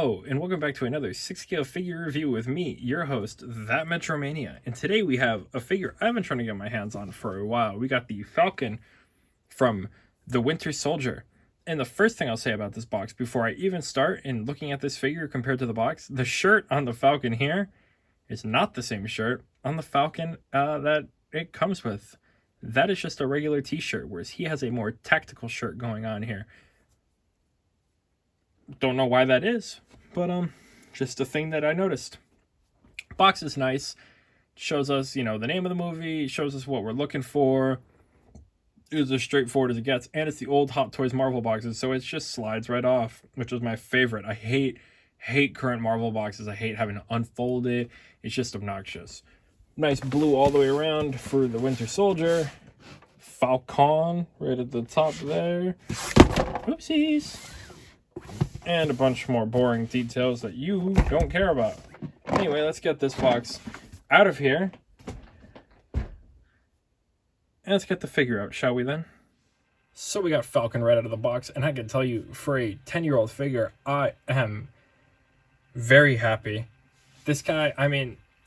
Hello, and welcome back to another 6scale figure review with me, your host, That Metro Mania. And today we have a figure I've been trying to get my hands on for a while. We got the Falcon from the Winter Soldier. And the first thing I'll say about this box, before I even start in looking at this figure compared to the box, the shirt on the Falcon here is not the same shirt on the Falcon that it comes with. That is just a regular t-shirt, whereas he has a more tactical shirt going on here. Don't know why that is, but just a thing that I noticed. Box is nice. Shows us, the name of the movie, shows us what we're looking for. It's as straightforward as it gets, and it's the old Hot Toys Marvel boxes, so it just slides right off, which is my favorite. I hate current Marvel boxes. I hate having to unfold it. It's just obnoxious. Nice blue all the way around for the Winter Soldier. Falcon right at the top there. Oopsies. And a bunch more boring details that you don't care about. Anyway, let's get this box out of here. And let's get the figure out, shall we then? So we got Falcon right out of the box, and I can tell you, for a 10-year-old figure, I am very happy. This guy,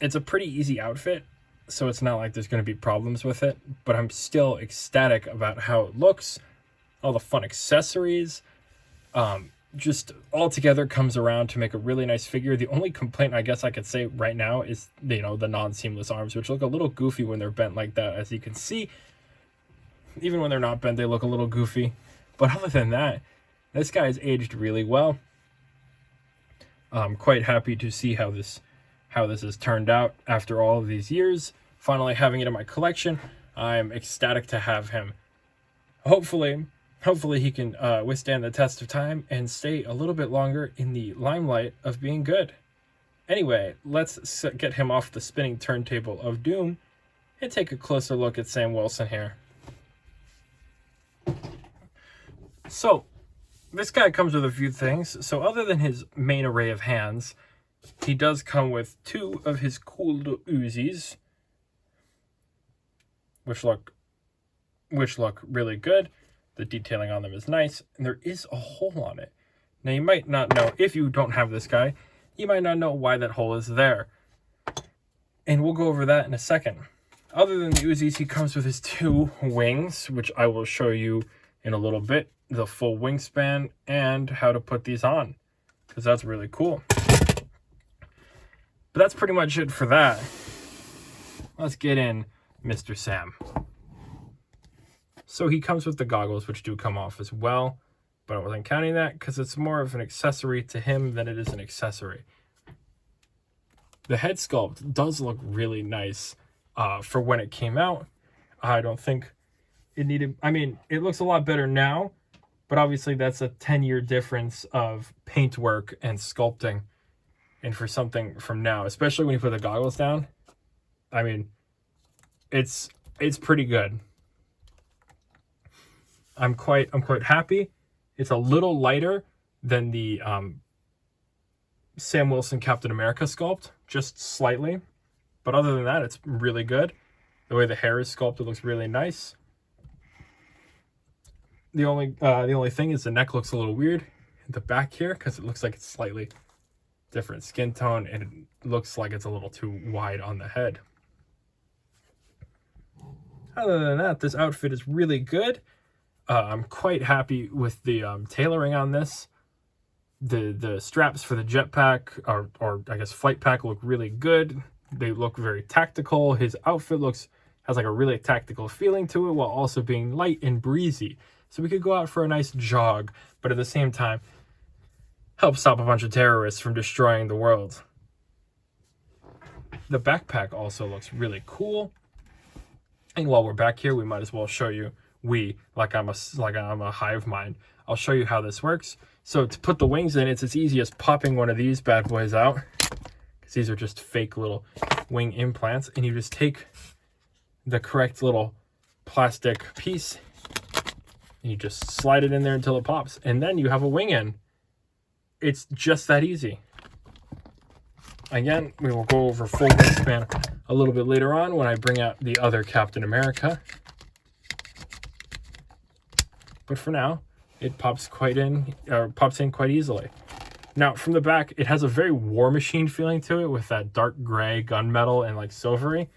it's a pretty easy outfit, so it's not like there's going to be problems with it, but I'm still ecstatic about how it looks, all the fun accessories, just all together comes around to make a really nice figure. The only complaint I guess I could say right now is, the non-seamless arms, which look a little goofy when they're bent like that. As you can see, even when they're not bent, they look a little goofy. But other than that, this guy's aged really well. I'm quite happy to see how this has turned out after all of these years. Finally having it in my collection, I'm ecstatic to have him. Hopefully he can withstand the test of time and stay a little bit longer in the limelight of being good. Anyway, let's get him off the spinning turntable of doom and take a closer look at Sam Wilson here. So, this guy comes with a few things. So other than his main array of hands, he does come with two of his cool little Uzis, which look really good. The detailing on them is nice, and there is a hole on it. Now, you might not know, if you don't have this guy, you might not know why that hole is there. And we'll go over that in a second. Other than the Uzis, he comes with his two wings, which I will show you in a little bit, the full wingspan and how to put these on, because that's really cool. But that's pretty much it for that. Let's get in Mr. Sam. So he comes with the goggles, which do come off as well, but I wasn't counting that because it's more of an accessory to him than it is an accessory. The head sculpt does look really nice for when it came out. I don't think it needed... it looks a lot better now, but obviously that's a 10-year difference of paintwork and sculpting. And for something from now, especially when you put the goggles down, it's pretty good. I'm quite happy. It's a little lighter than the Sam Wilson Captain America sculpt, just slightly. But other than that, it's really good. The way the hair is sculpted looks really nice. The only thing is the neck looks a little weird at the back here because it looks like it's slightly different skin tone, and it looks like it's a little too wide on the head. Other than that, this outfit is really good. I'm quite happy with the tailoring on this. The straps for the jetpack, or I guess flight pack, look really good. They look very tactical. His outfit has like a really tactical feeling to it while also being light and breezy. So we could go out for a nice jog, but at the same time, help stop a bunch of terrorists from destroying the world. The backpack also looks really cool. And while we're back here, we might as well show you, like I'm a hive mind, I'll show you how this works. So to put the wings in, it's as easy as popping one of these bad boys out, because these are just fake little wing implants, and you just take the correct little plastic piece and you just slide it in there until it pops, and then you have a wing in. It's just that easy. Again, we will go over full wingspan a little bit later on when I bring out the other Captain America. But for now, it pops in quite easily. Now, from the back, it has a very War Machine feeling to it with that dark gray gunmetal and like silvery.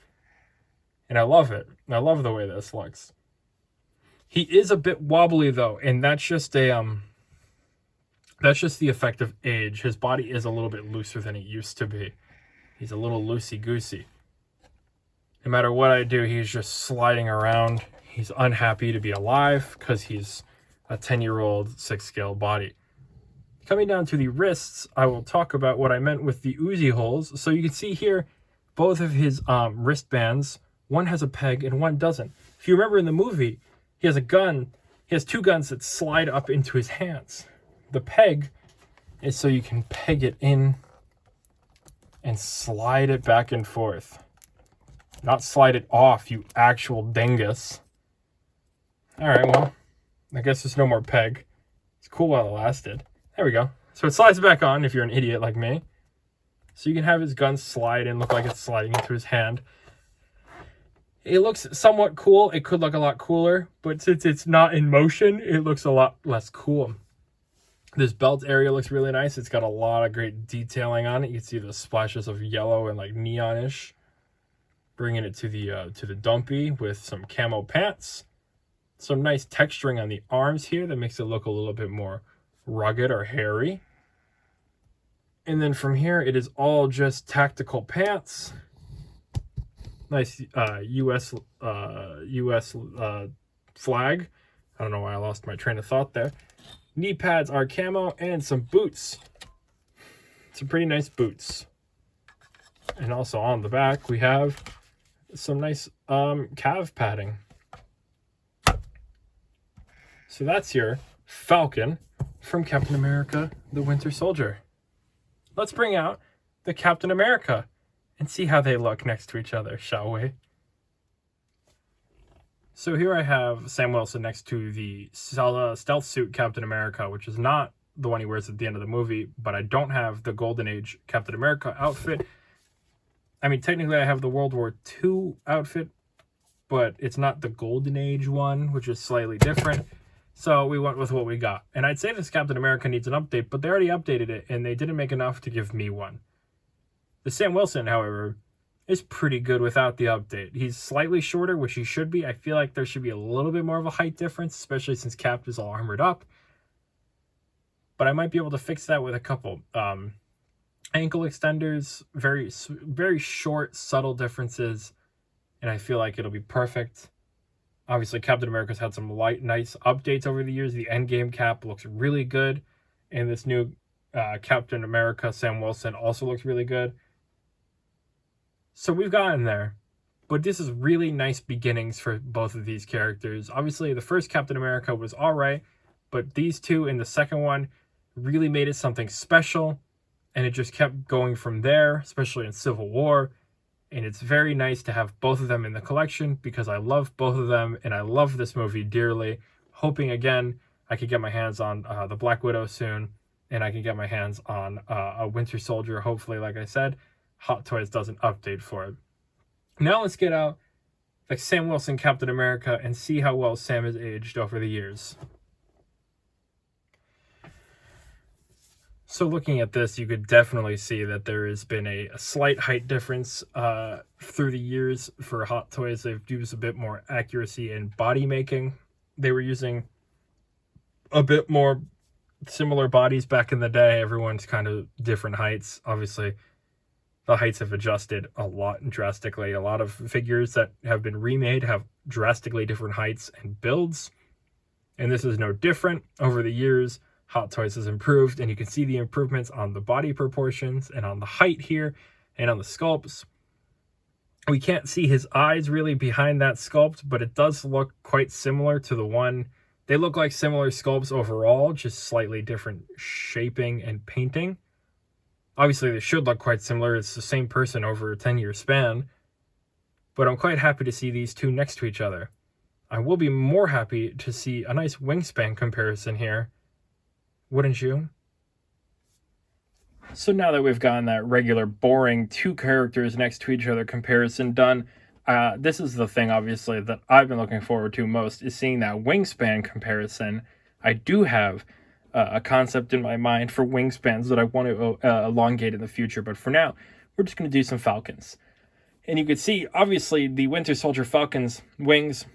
And I love it. I love the way this looks. He is a bit wobbly though, and that's just the effect of age. His body is a little bit looser than it used to be. He's a little loosey-goosey. No matter what I do, he's just sliding around. He's unhappy to be alive because he's a 10-year-old 6-scale body. Coming down to the wrists, I will talk about what I meant with the Uzi holes. So you can see here, both of his wristbands, one has a peg and one doesn't. If you remember in the movie, he has a gun. He has 2 guns that slide up into his hands. The peg is so you can peg it in and slide it back and forth. Not slide it off, you actual dingus. All right, well, I guess there's no more peg. It's cool while it lasted. There we go. So it slides back on if you're an idiot like me. So you can have his gun slide and look like it's sliding into his hand. It looks somewhat cool. It could look a lot cooler, but since it's not in motion, it looks a lot less cool. This belt area looks really nice. It's got a lot of great detailing on it. You can see the splashes of yellow and like neonish, bringing it to the dumpy with some camo pants. Some nice texturing on the arms here that makes it look a little bit more rugged or hairy. And then from here, it is all just tactical pants. Nice U.S. Flag. I don't know why I lost my train of thought there. Knee pads are camo and some boots. Some pretty nice boots. And also on the back, we have some nice calf padding. So that's your Falcon from Captain America, the Winter Soldier. Let's bring out the Captain America and see how they look next to each other, shall we? So here I have Sam Wilson next to the stealth suit Captain America, which is not the one he wears at the end of the movie, but I don't have the Golden Age Captain America outfit. I mean, technically I have the World War II outfit, but it's not the Golden Age one, which is slightly different. So we went with what we got. And I'd say this Captain America needs an update, but they already updated it, and they didn't make enough to give me one. The Sam Wilson, however, is pretty good without the update. He's slightly shorter, which he should be. I feel like there should be a little bit more of a height difference, especially since Cap is all armored up. But I might be able to fix that with a couple. Ankle extenders, very, very short, subtle differences, and I feel like it'll be perfect. Obviously, Captain America's had some nice updates over the years. The Endgame Cap looks really good. And this new Captain America, Sam Wilson, also looks really good. So we've gotten there. But this is really nice beginnings for both of these characters. Obviously, the first Captain America was all right. But these two in the second one really made it something special. And it just kept going from there, especially in Civil War. And it's very nice to have both of them in the collection because I love both of them and I love this movie dearly. Hoping, again, I could get my hands on the Black Widow soon and I can get my hands on a Winter Soldier, hopefully, like I said. Hot Toys does an update for it. Now let's get out like Sam Wilson, Captain America, and see how well Sam has aged over the years. So looking at this, you could definitely see that there has been a slight height difference through the years for Hot Toys. They've used a bit more accuracy in body making. They were using a bit more similar bodies back in the day. Everyone's kind of different heights. Obviously, the heights have adjusted a lot and drastically. A lot of figures that have been remade have drastically different heights and builds. And this is no different. Over the years, Hot Toys has improved, and you can see the improvements on the body proportions and on the height here and on the sculpts. We can't see his eyes really behind that sculpt, but it does look quite similar to the one. They look like similar sculpts overall, just slightly different shaping and painting. Obviously, they should look quite similar. It's the same person over a 10-year span, but I'm quite happy to see these two next to each other. I will be more happy to see a nice wingspan comparison here. Wouldn't you? So now that we've gotten that regular, boring two characters next to each other comparison done, this is the thing, obviously, that I've been looking forward to most, is seeing that wingspan comparison. I do have a concept in my mind for wingspans that I want to elongate in the future. But for now, we're just going to do some Falcons. And you can see, obviously, the Winter Soldier Falcon's wings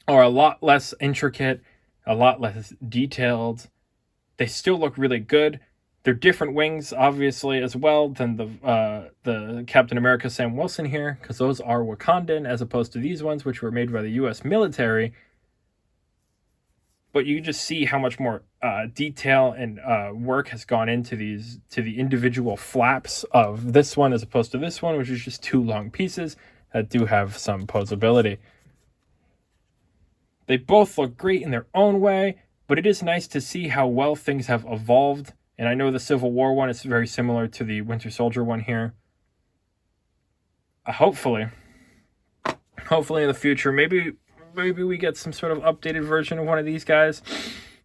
are a lot less intricate, a lot less detailed. They still look really good. They're different wings, obviously, as well than the Captain America Sam Wilson here, because those are Wakandan as opposed to these ones, which were made by the U.S. military. But you can just see how much more detail and work has gone into the individual flaps of this one as opposed to this one, which is just two long pieces that do have some posability. They both look great in their own way, but it is nice to see how well things have evolved. And I know the Civil War one is very similar to the Winter Soldier one here. Hopefully in the future, maybe we get some sort of updated version of one of these guys.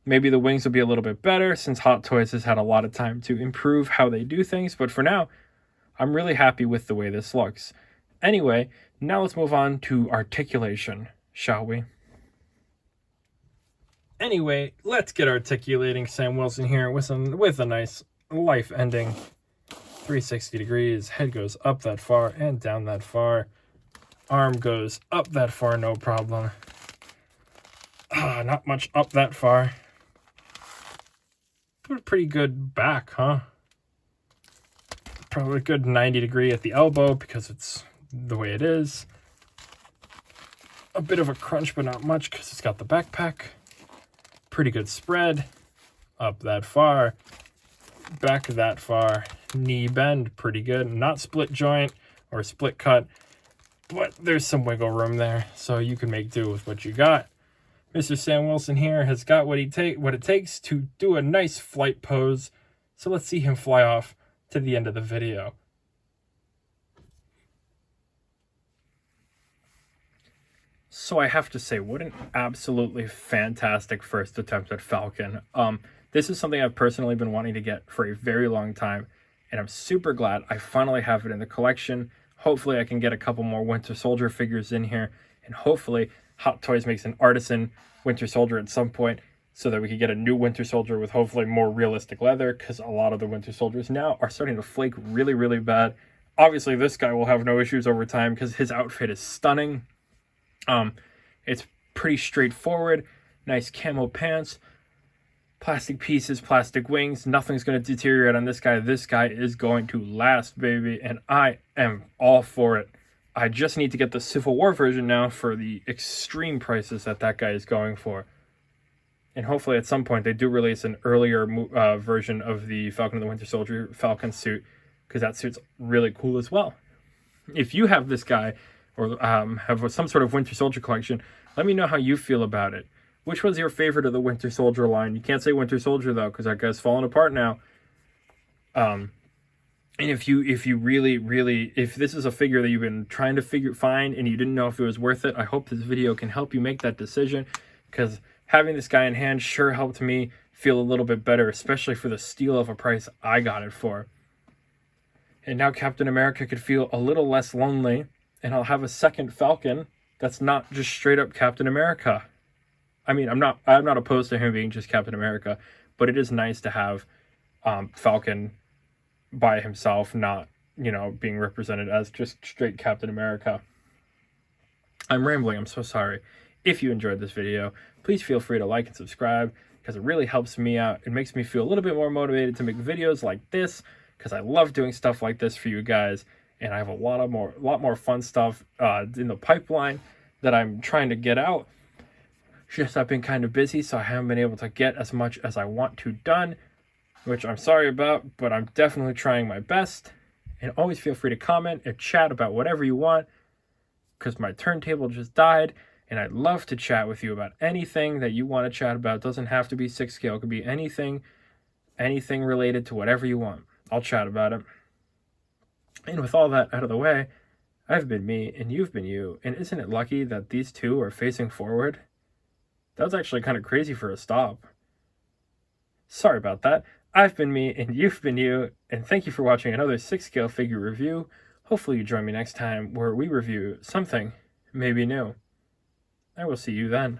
Maybe the wings will be a little bit better since Hot Toys has had a lot of time to improve how they do things. But for now, I'm really happy with the way this looks. Anyway, now let's move on to articulation, shall we? Anyway, let's get articulating Sam Wilson here with a nice life-ending 360 degrees. Head goes up that far and down that far. Arm goes up that far, no problem. Not much up that far. But a pretty good back, huh? Probably a good 90 degree at the elbow because it's the way it is. A bit of a crunch, but not much because it's got the backpack. Pretty good spread. Up that far. Back that far. Knee bend, pretty good. Not split joint or split cut, but there's some wiggle room there, so you can make do with what you got. Mr. Sam Wilson here has got what it takes to do a nice flight pose, so let's see him fly off to the end of the video. So I have to say, what an absolutely fantastic first attempt at Falcon. This is something I've personally been wanting to get for a very long time, and I'm super glad I finally have it in the collection. Hopefully I can get a couple more Winter Soldier figures in here, and hopefully Hot Toys makes an artisan Winter Soldier at some point so that we can get a new Winter Soldier with hopefully more realistic leather, because a lot of the Winter Soldiers now are starting to flake really, really bad. Obviously this guy will have no issues over time because his outfit is stunning. It's pretty straightforward, nice camo pants, plastic pieces, plastic wings. Nothing's going to deteriorate on this guy. This guy is going to last, baby, and I am all for it. I just need to get the Civil War version now for the extreme prices that guy is going for. And hopefully at some point they do release an earlier version of the Falcon and the Winter Soldier Falcon suit, because that suit's really cool as well. If you have this guy or have some sort of Winter Soldier collection, let me know how you feel about it. Which was your favorite of the Winter Soldier line? You can't say Winter Soldier though, because that guy's falling apart now. And if you really, if this is a figure that you've been trying to find and you didn't know if it was worth it, I hope this video can help you make that decision, because having this guy in hand sure helped me feel a little bit better, especially for the steal of a price I got it for. And now Captain America could feel a little less lonely, and I'll have a second Falcon that's not just straight up Captain America. I mean, I'm not opposed to him being just Captain America, but it is nice to have Falcon by himself, not, being represented as just straight Captain America. I'm rambling, I'm so sorry. If you enjoyed this video, please feel free to like and subscribe, because it really helps me out. It makes me feel a little bit more motivated to make videos like this, because I love doing stuff like this for you guys, and I have a lot more fun stuff in the pipeline that I'm trying to get out. Just I've been kind of busy, so I haven't been able to get as much as I want to done, which I'm sorry about, but I'm definitely trying my best. And always feel free to comment and chat about whatever you want, because my turntable just died, and I'd love to chat with you about anything that you want to chat about. It doesn't have to be 6 scale. It could be anything related to whatever you want. I'll chat about it. And with all that out of the way, I've been me and you've been you, and isn't it lucky that these two are facing forward? That was actually kind of crazy for a stop. Sorry about that. I've been me and you've been you, and thank you for watching another 6 scale figure review. Hopefully you join me next time where we review something maybe new. I will see you then.